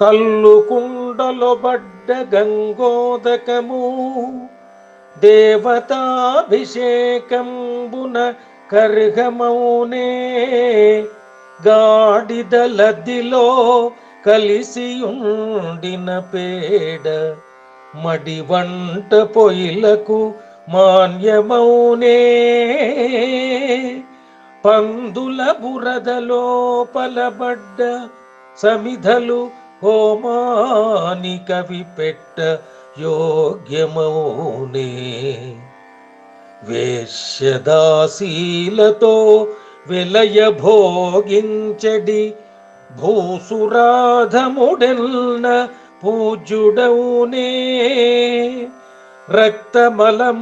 కల్లు కుండలో బడ్డ గంగోదకము దేవతాభిషేకంబున కర్హమౌనే గాడిదలదిలో కలిసియుండిన పేడ మడివంట పొయిలకు మాన్యమౌనే పందుల బురదలో పలబడ్డ సమిధలు హోమానిక విపెట్ట యోగ్యమౌనే వేశ్యదాసీలతో విలయ భోగించడి భూసురాధముడెల్న పూజ్యుడౌనే రక్తమలమూత్రమయ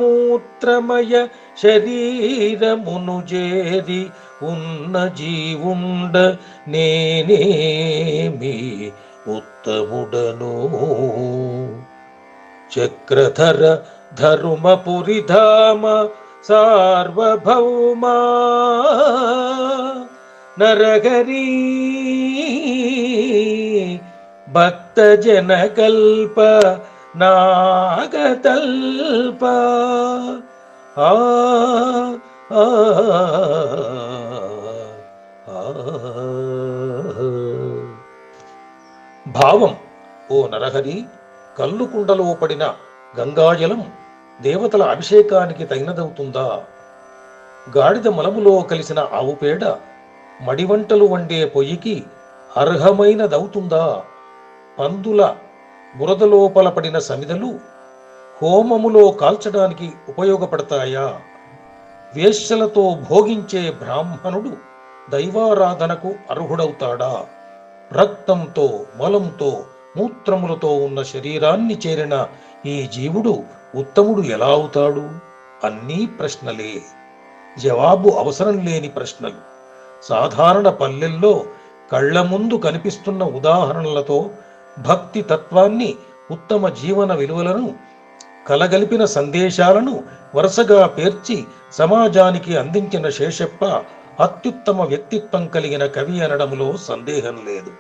శరీరమును చేరి ఉన్న జీవుండ నేనేమి ఉత్తముడను చక్రధర ధర్మపురిధామ సార్వభౌమా నరహరి భక్తజనకల్ప నాగతల్ప ఆ ఆ భావం. ఓ నరహరి, కల్లు కుండలో పడిన గంగాజలం దేవతల అభిషేకానికి తగినదవుతుందా? గాడిద మలములో కలిసిన ఆవు పేడ మడివంటలు వండే పొయ్యికి అర్హమైనదవుతుందా? పందుల బురదలోపల పడిన సమిధలు హోమములో కాల్చడానికి ఉపయోగపడతాయా? వేశ్యలతో భోగించే బ్రాహ్మణుడు దైవారాధనకు అర్హుడవుతాడా? రక్తంతో, మలంతో, మూత్రములతో ఉన్న శరీరాన్ని చేరిన ఈ జీవుడు ఉత్తముడు ఎలా అవుతాడు? అన్నీ ప్రశ్నలే, జవాబు అవసరం లేని ప్రశ్నలు. సాధారణ పల్లెల్లో కళ్ల ముందు కనిపిస్తున్న ఉదాహరణలతో భక్తి తత్వాన్ని, ఉత్తమ జీవన విలువలను కలగలిపిన సందేశాలను వరుసగా పేర్చి సమాజానికి అందించిన శేషప్ప అత్యుత్తమ వ్యక్తిత్వం కలిగిన కవి అనడంలో సందేహం లేదు.